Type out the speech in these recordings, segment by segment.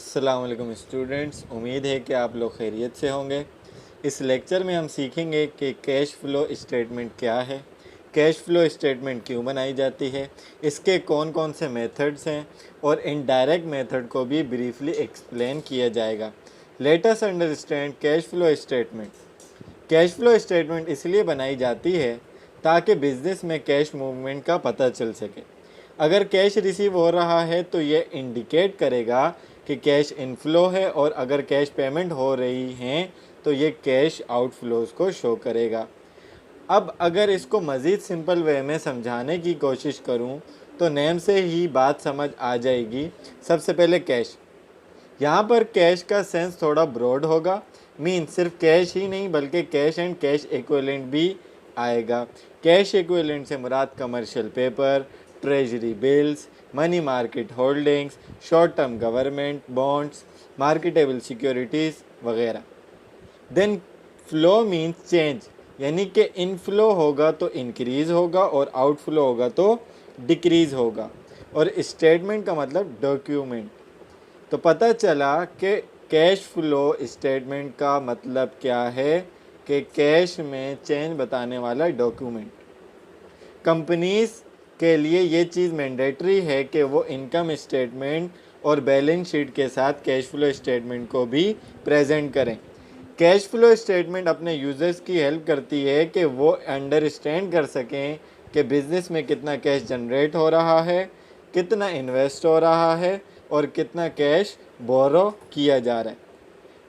अस्सलाम वालेकुम स्टूडेंट्स, उम्मीद है कि आप लोग खैरियत से होंगे। इस लेक्चर में हम सीखेंगे कि कैश फ़्लो स्टेटमेंट क्या है, कैश फ़्लो स्टेटमेंट क्यों बनाई जाती है, इसके कौन कौन से मेथड्स हैं और इनडायरेक्ट मेथड को भी ब्रीफली एक्सप्लेन किया जाएगा। Let us understand cash flow statement. Cash flow statement इसलिए बनाई जाती है ताकि बिज़नेस में कैश मूवमेंट का पता चल सके। अगर कैश रिसीव हो रहा है तो ये इंडिकेट करेगा कि कैश इनफ्लो है, और अगर कैश पेमेंट हो रही हैं तो ये कैश आउटफ्लोज को शो करेगा। अब अगर इसको मज़ीद सिंपल वे में समझाने की कोशिश करूं तो नेम से ही बात समझ आ जाएगी। सबसे पहले कैश, यहाँ पर कैश का सेंस थोड़ा ब्रॉड होगा, मीन सिर्फ कैश ही नहीं बल्कि कैश एंड कैश इक्विवेलेंट भी आएगा। कैश इक्विवेलेंट से मुराद commercial paper, treasury bills, money market holdings, short term government bonds, marketable securities वगैरह। देन फ्लो मीन्स चेंज, यानी कि इनफ्लो होगा तो इंक्रीज़ होगा और आउटफ्लो होगा तो डिक्रीज़ होगा। और स्टेटमेंट का मतलब डॉक्यूमेंट। तो पता चला कि कैश फ्लो स्टेटमेंट का मतलब क्या है कि कैश में चेंज बताने वाला डॉक्यूमेंट। कंपनीज के लिए ये चीज़ मैंडेटरी है कि वो इनकम स्टेटमेंट और बैलेंस शीट के साथ कैश फ्लो स्टेटमेंट को भी प्रेजेंट करें। कैश फ्लो स्टेटमेंट अपने यूज़र्स की हेल्प करती है कि वो अंडरस्टैंड कर सकें कि बिज़नेस में कितना कैश जनरेट हो रहा है, कितना इन्वेस्ट हो रहा है और कितना कैश बोरो किया जा रहा है।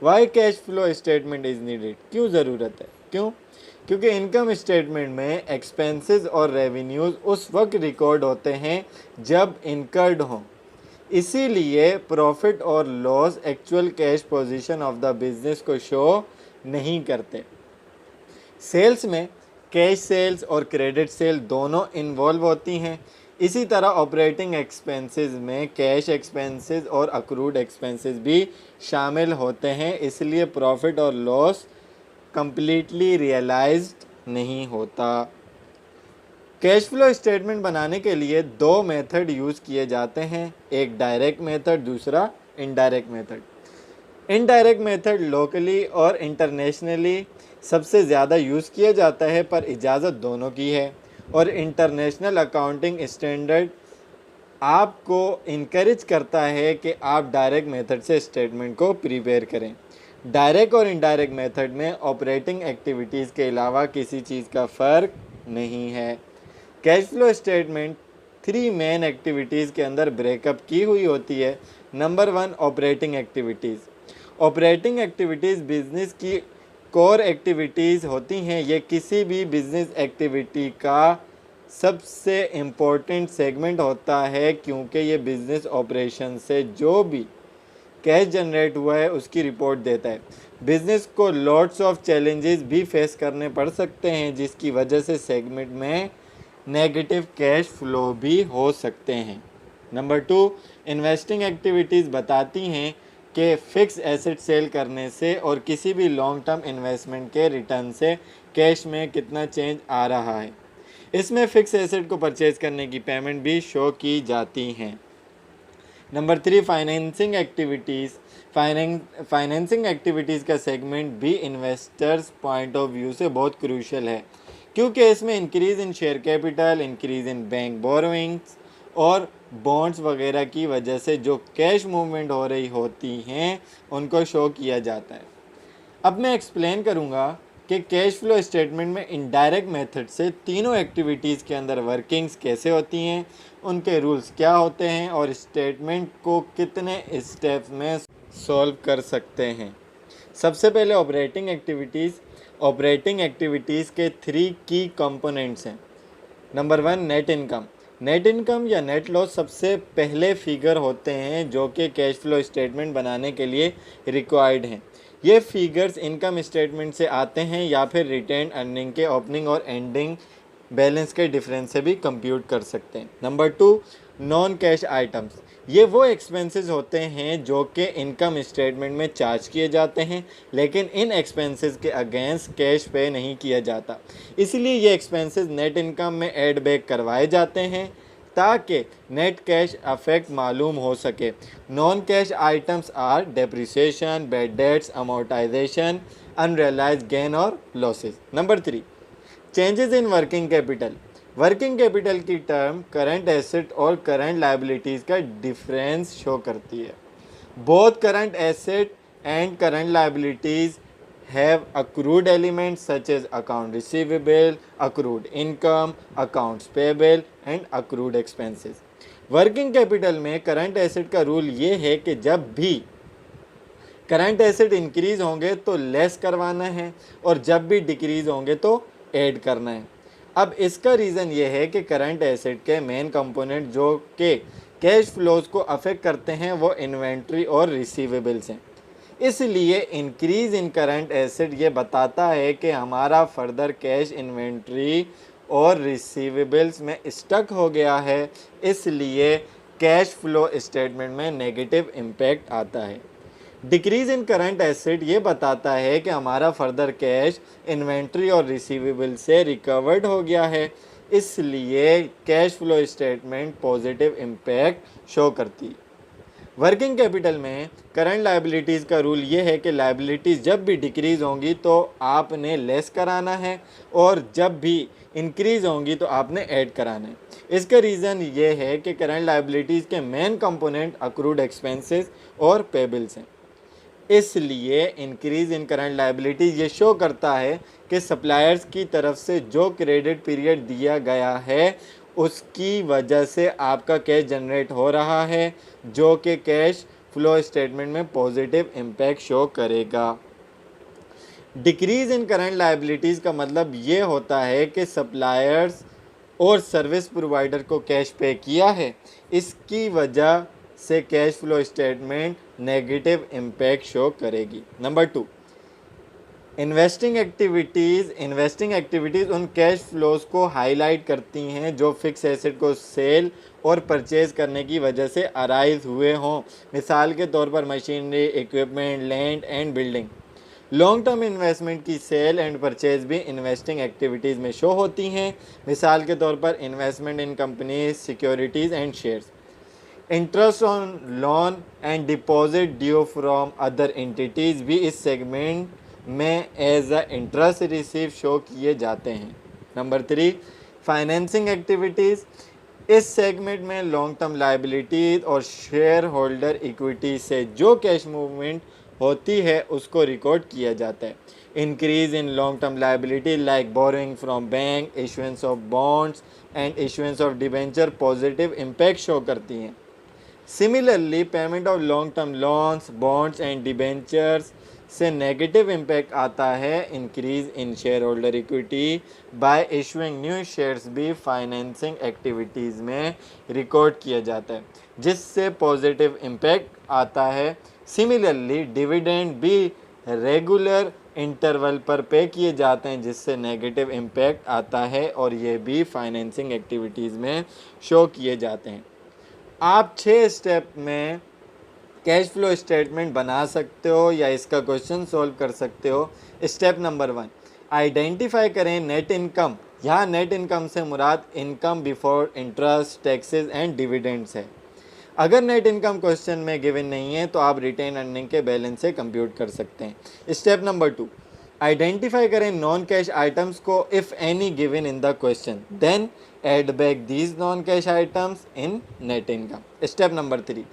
Why cash flow statement is needed, क्यों ज़रूरत है, क्यों? क्योंकि इनकम स्टेटमेंट में एक्सपेंसेस और रेवेन्यूज़ उस वक्त रिकॉर्ड होते हैं जब इनकर्ड हों। इसीलिए प्रॉफिट और loss actual cash position of the business को शो नहीं करते। सेल्स में कैश सेल्स और क्रेडिट सेल दोनों इन्वॉल्व होती हैं। इसी तरह ऑपरेटिंग एक्सपेंसेस में कैश एक्सपेंसेस और अक्रूड एक्सपेंसेस भी शामिल होते हैं, इसलिए प्रॉफिट और लॉस कंप्लीटली रियलाइज्ड नहीं होता। कैश फ्लो स्टेटमेंट बनाने के लिए दो मेथड यूज़ किए जाते हैं, एक डायरेक्ट मेथड, दूसरा indirect method. Indirect method locally और इंटरनेशनली सबसे ज़्यादा यूज़ किया जाता है, पर इजाज़त दोनों की है। और इंटरनेशनल अकाउंटिंग स्टैंडर्ड आपको इनकरेज करता है कि आप डायरेक्ट मेथड से स्टेटमेंट को प्रिपेयर करें। डायरेक्ट और इनडायरेक्ट मेथड में ऑपरेटिंग एक्टिविटीज़ के अलावा किसी चीज़ का फ़र्क नहीं है। Cash flow statement 3 main activities के अंदर ब्रेकअप की हुई होती है। Number 1, operating activities. Operating activities business की कोर एक्टिविटीज़ होती हैं। ये किसी भी बिजनेस एक्टिविटी का सबसे इम्पोर्टेंट सेगमेंट होता है, क्योंकि ये बिजनेस ऑपरेशन से जो भी कैश जनरेट हुआ है उसकी रिपोर्ट देता है। बिजनेस को लॉट्स ऑफ चैलेंजेस भी फेस करने पड़ सकते हैं, जिसकी वजह से सेगमेंट में नेगेटिव कैश फ्लो भी हो सकते हैं। नंबर 2, इन्वेस्टिंग एक्टिविटीज़ बताती हैं कि फिक्स एसेट सेल करने से और किसी भी लॉन्ग टर्म इन्वेस्टमेंट के रिटर्न से कैश में कितना चेंज आ रहा है। इसमें फिक्स एसेट को परचेज करने की पेमेंट भी शो की जाती हैं। Number 3, financing activities. Financing activities का सेगमेंट भी इन्वेस्टर्स पॉइंट ऑफ व्यू से बहुत क्रूशियल है, क्योंकि इसमें increase in share capital, increase in bank borrowings और बॉन्ड्स वगैरह की वजह से जो कैश मूवमेंट हो रही होती हैं उनको शो किया जाता है। अब मैं एक्सप्लेन करूँगा कि कैश फ्लो स्टेटमेंट में इनडायरेक्ट मेथड से तीनों एक्टिविटीज़ के अंदर वर्किंग्स कैसे होती हैं, उनके रूल्स क्या होते हैं और स्टेटमेंट को कितने स्टेप्स में सॉल्व कर सकते हैं। सबसे पहले ऑपरेटिंग एक्टिविटीज़। ऑपरेटिंग एक्टिविटीज़ के 3 की कंपोनेंट्स हैं। Number 1, net income. Net income या नेट लॉस सबसे पहले फिगर होते हैं जो कि कैश फ्लो स्टेटमेंट बनाने के लिए रिक्वायर्ड हैं। ये फिगर्स इनकम स्टेटमेंट से आते हैं या फिर रिटेन अर्निंग के ओपनिंग और एंडिंग बैलेंस के डिफरेंस से भी कंप्यूट कर सकते हैं। Number 2, non cash items. ये वो एक्सपेंसेस होते हैं जो कि इनकम स्टेटमेंट में चार्ज किए जाते हैं, लेकिन इन एक्सपेंसेस के अगेंस्ट कैश पे नहीं किया जाता, इसलिए ये एक्सपेंसेस नेट इनकम में ऐड बैक करवाए जाते हैं। ताकि नेट कैश अफेक्ट मालूम हो सके। Non cash items are depreciation, bad debts, amortisation, unrealised gain और losses. Number 3, changes in working capital. Working capital की टर्म करंट एसेट और करंट लायबिलिटीज़ का डिफरेंस शो करती है। Both current asset and current liabilities have accrued elements such as account receivable, accrued income, accounts payable and accrued expenses। Working capital में current asset का rule ये है कि जब भी करंट एसेट इंक्रीज होंगे तो लेस करवाना है और जब भी डिक्रीज होंगे तो ऐड करना है। अब इसका रीज़न ये है कि करंट एसेट के मेन कंपोनेंट जो कि कैश फ्लोज को अफेक्ट करते हैं वो इन्वेंट्री और रिसीवेबल्स हैं। इसलिए इंक्रीज इन करंट एसेट ये बताता है कि हमारा फर्दर कैश इन्वेंट्री और रिसीवेबल्स में स्टक हो गया है, इसलिए कैश फ्लो स्टेटमेंट में नेगेटिव इम्पैक्ट आता है। डिक्रीज इन करंट एसेट ये बताता है कि हमारा फर्दर कैश इन्वेंट्री और रिसीवेबल से रिकवर्ड हो गया है, इसलिए cash flow statement positive impact show करती है। वर्किंग कैपिटल में करंट लायबिलिटीज़ का रूल ये है कि लायबिलिटीज़ जब भी डिक्रीज़ होंगी तो आपने लेस कराना है और जब भी इंक्रीज़ होंगी तो आपने ऐड कराना है। इसका रीज़न ये है कि करंट लायबिलिटीज़ के मेन कंपोनेंट अक्रूड एक्सपेंसेस और पेबल्स हैं, इसलिए इंक्रीज़ इन करंट लायबिलिटीज़ ये शो करता है कि सप्लायर्स की तरफ से जो क्रेडिट पीरियड दिया गया है उसकी वजह से आपका कैश जनरेट हो रहा है, जो कि कैश फ्लो स्टेटमेंट में पॉजिटिव इम्पैक्ट शो करेगा। डिक्रीज़ इन करंट लायबिलिटीज़ का मतलब ये होता है कि सप्लायर्स और सर्विस प्रोवाइडर को कैश पे किया है, इसकी वजह से cash flow statement negative impact show करेगी। नंबर 2, इन्वेस्टिंग एक्टिविटीज़ उन कैश फ्लोज को हाईलाइट करती हैं जो फिक्स एसेट को सेल और परचेज करने की वजह से अराइज हुए हों। मिसाल के तौर पर machinery, equipment, land and building. Long term investment की सेल एंड परचेज भी इन्वेस्टिंग एक्टिविटीज़ में शो होती हैं। मिसाल के तौर पर investment in companies, securities and shares. Interest on loan and deposit due from other entities भी इस सेगमेंट में as a interest receive show किए जाते हैं। Number 3, financing activities. इस सेगमेंट में लॉन्ग टर्म लायबिलिटीज़ और शेयर होल्डर इक्विटी से जो कैश मूवमेंट होती है उसको रिकॉर्ड किया जाता है। Increase in long term liability like borrowing from bank, issuance of bonds and issuance of debenture positive impact show करती हैं। Similarly payment of long term loans, bonds and debentures से negative impact आता है। Increase in share holder equity bye issuing new shares भी financing activities में record किया जाता है, जिससे पॉजिटिव इम्पैक्ट आता है। सिमिलरली डिविडेंड भी रेगुलर इंटरवल पर पे किए जाते हैं, जिससे नेगेटिव इम्पैक्ट आता है और ये भी फाइनेंसिंग एक्टिविटीज़ में शो किए जाते हैं। आप 6 स्टेप में कैश फ्लो स्टेटमेंट बना सकते हो या इसका क्वेश्चन सॉल्व कर सकते हो। स्टेप नंबर 1, आइडेंटिफाई करें नेट इनकम। यहाँ नेट इनकम से मुराद income before interest, taxes and dividends है। अगर नेट इनकम क्वेश्चन में गिवन नहीं है तो आप रिटेन अर्निंग के बैलेंस से कंप्यूट कर सकते हैं। स्टेप नंबर 2, आइडेंटिफाई करें नॉन कैश आइटम्स को if any given in the question, then add back these non cash items in net income. Step number 3,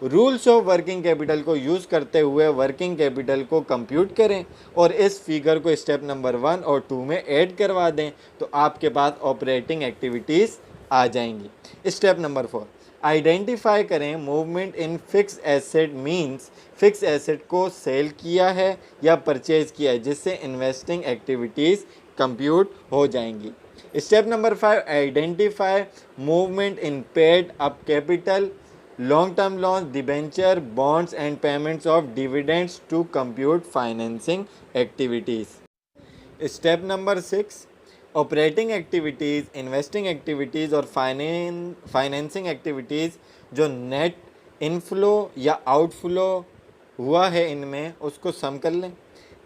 rules of working capital को use करते हुए working capital को compute करें और इस figure को स्टेप नंबर 1 और 2 में ऐड करवा दें तो आपके पास ऑपरेटिंग एक्टिविटीज़ आ जाएंगी। स्टेप नंबर 4, आइडेंटिफाई करें movement in fix asset means fix asset को सेल किया है या परचेज किया है, जिससे इन्वेस्टिंग एक्टिविटीज़ कंप्यूट हो जाएंगी। Step number 5, identify movement in paid up capital, long term loans, debenture, bonds and payments of dividends to compute financing activities. Step number 6, operating activities, investing activities और financing activities जो net inflow या outflow हुआ है इनमें उसको सम कर लें।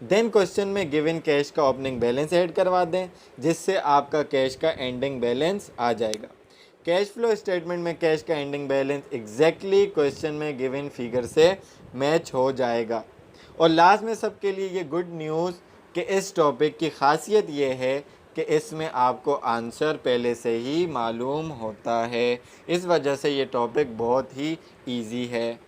Then question में गिवन कैश का ओपनिंग बैलेंस ऐड करवा दें, जिससे आपका कैश का एंडिंग बैलेंस आ जाएगा। कैश फ्लो स्टेटमेंट में कैश का एंडिंग बैलेंस एग्जैक्टली क्वेश्चन में गिवन फिगर से मैच हो जाएगा। और लास्ट में सबके लिए ये गुड न्यूज़ कि इस टॉपिक की खासियत ये है कि इसमें आपको आंसर पहले से ही मालूम होता है। इस वजह से ये टॉपिक बहुत ही इजी है।